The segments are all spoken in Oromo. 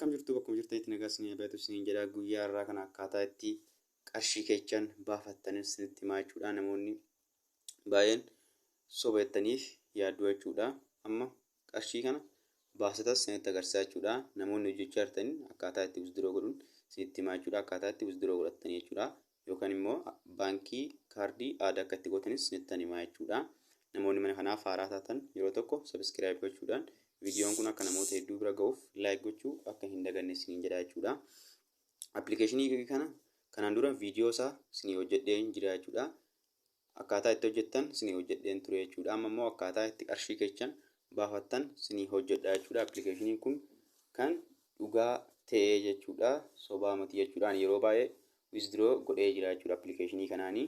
akkam jirtu bakka jirtanitti nagaa isin baay'atu isin jedha guyyaa irraa kana akkaataa itti qarshii keechan baafattanis isinitti himaa jechuudha. Namoonni baay'een sobeettaniif yaaddu jechuudha. Amma qarshii kana baasatas isinitti agarsiisaa jechuudha. Namoonni hojjechaa jirtaniin akkaataa itti withdraw godhuun isinitti himaa jechuudha. Akkaataa itti withdraw godhattanii jechuudha. Yookaan immoo baankii kaardii aadaa akka itti gootanis isinitti himaa jechuudha. Namoonni mana kanaaf haaraa taatan yeroo tokko subscribe gochuudhaan viidiyoon kun akka namoota hedduu bira ga'uuf like gochuu akka hin daganne isiniin jedha jechuudha. Appilikeeshinii kana kanaan dura viidiyoo isaa isinii hojjedheen jira jechuudha. Akkaataa itti hojjettan isinii hojjedheen ture jechuudha. Amma immoo akkaataa itti qarshii keechan baafattan isinii hojjedha jechuudha. Appilikeeshiniin kun kan dhugaa ta'ee jechuudha. Sobaa miti jechuudhaan yeroo baay'ee withdraw godhee jira jechuudha. Appilikeeshinii kanaanii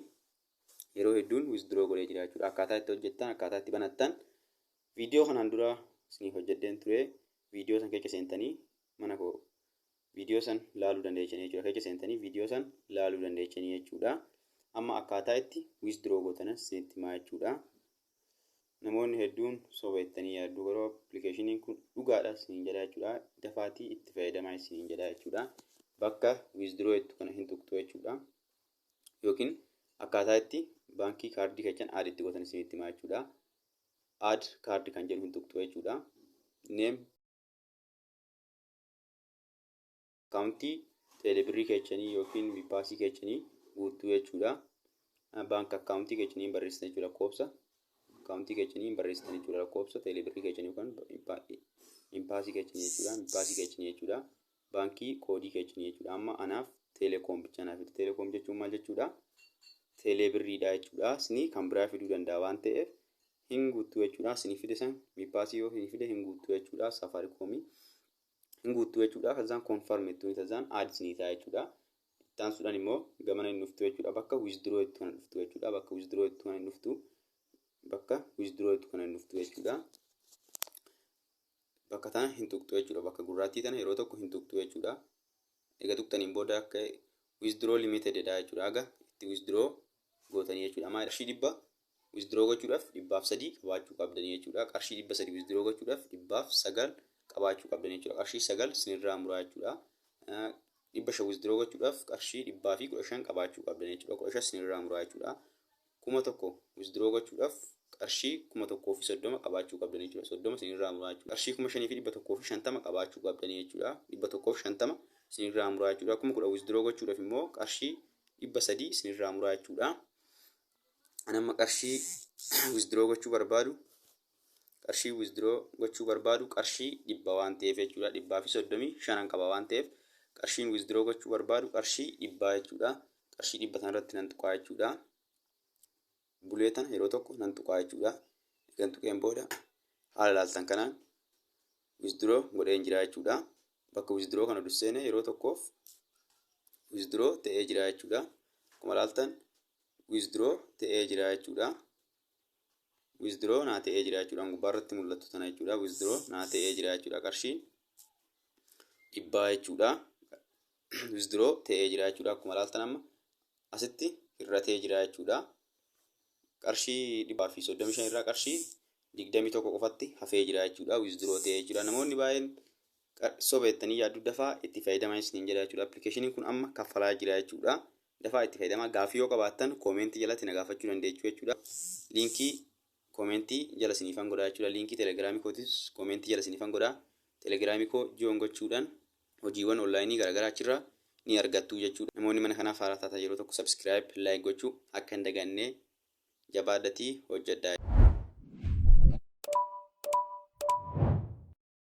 yeroo hedduun withdraw godhee jira jechuudha. Akkaataa itti hojjettan akkaataa itti banattan viidiyoo kanaan dura isinii hojjedheen ture. Viidiyoo san keessa seentanii mana koo viidiyoo san laaluu dandeessanii jechuudha. Keessa seentanii viidiyoo san laaluu dandeessanii jechuudha. Amma akkaataa itti withdraw gootanas isinitti himaa jechuudha. Namoonni hedduun sobeettanii yaaddu garuu appilikeeshiniin kun dhugaadha isiniin jedha jechuudha. Dafaatii itti fayyadamaa isiniin jedha jechuudha. Bakka withdraw jettu kana hin tuqxu jechuudha. Yookiin akkaataa itti baankii kaardii keechan aad itti gootan isinitti himaa jechuudha. Add card kan jedhu hin tuqxu jechuudha. Name accountii teelebirrii keechanii yookiin bipaasii keechanii guutuu jechuudha. Bank accountii keechanii barreessitan jechuudha. Lakkoofsa accountii keechanii barreessitan jechuudha. Lakkoofsa teelebirrii keechanii yookaan bipaasii keechanii jechuudha. Bipaasii keechanii jechuudha. Baankii koodii keechanii jechuudha. Amma anaaf telekoom bicha naaf fidu. Telekoom jechuun maal jechuudha? Teelebirriidha jechuudha. Isinii kan biraa fiduu danda'a waan ta'eef hin guutuu jechuudha. Isinii fide san bipaasii yoo hin fide hin guutuu jechuudha. Safaariikoomii hin guutuu jechuudha. Kazaan confirm jettuun kazaan add isinii ta'a jechuudha. Ittaan suudhaan immoo gamana hin dhuftu jechuudha. Bakka withdraw jettu kana dhuftu jechuudha. Bakka withdraw jettu kana hin dhuftu. Bakka withdraw jettu kana hin dhuftu jechuudha. Bakka tana hin tuqxu jechuudha. Bakka gurraattii tana yeroo tokko hin tuqxu jechuudha. Egaa tuqxaniin booda akka withdraw limited dha jechuudha. Aga itti withdraw gootanii jechuudha. Amma qarshii 100 withdraw gochuudhaaf 300 qabaachuu qabdanii jechuudha. Qarshii 300 withdraw gochuudhaaf 900 qabaachuu qabdanii jechuudha. Qarshii 9 sinirraa muraa jechuudha. 500 withdraw gochuudhaaf qarshii 115 qabaachuu qabdanii jechuudha. 15 sinirraa muraa jechuudha. 1000 withdraw gochuudhaaf qarshii 1030 qabaachuu qabdanii jechuudha. 30 sinirraa muraa jechuudha. Qarshii 5150 qabaachuu qabdanii jechuudha. 150 sinirraa muraa jechuudha. 10,000 withdraw gochuudhaaf immoo qarshii 300 sinirraa muraa jechuudha. Anamma qarshii withdraw gochuu barbaadu qarshii 100 waan ta'eef jechuudha. 135 qaba waan ta'eef qarshiin withdraw gochuu barbaadu qarshii 100 jechuudha. Qarshii 100 tanarratti nan tuqaa jechuudha. Buleetan yeroo tokko nan tuqaa jechuudha. Egan tuqeen booda haala laaltan kanaan withdraw godheen jira jechuudha. Bakka withdraw kana durseene yeroo tokkoof withdraw ta'ee jira jechuudha. Akkuma laaltan withdraw ta'ee jira jechuudha. Withdraw naa ta'ee jira jechuudha. Gubbaarratti mul'atu tana jechuudha. Withdraw naa ta'ee jira jechuudha. Qarshii 100 jechuudha. Withdraw ta'ee jira jechuudha. Akkuma laaltan amma asitti hir'atee jira jechuudha. Qarshii 135 irraa qarshii 21 qofatti hafee jira jechuudha. Withdraw ta'ee jechuudha. Namoonni baay'een sobeettanii yaaddu dafaa itti fayyadamaa isiniin jedha jechuudha. Appilikeeshiniin kun amma kaffalaa jira jechuudha. Dafaa itti fayyadamaa. Gaafii yoo qabaattan koomentii jalatti na gaafachuu dandeessu jechuudha. Liinkii koomentii jala isiniifan godhaa jechuudha. Liinkii telegiraamii kootis koomentii jala isiniifan godhaa. Telegiraamii koo join gochuudhaan hojiiwwan onlaayinii garaagaraa achirraa ni argattu jechuudha. Namoonni mana kanaaf haaraa taatan yeroo tokko subscribe like gochuu akka hin dagannee jabaadhatii hojjedhaa.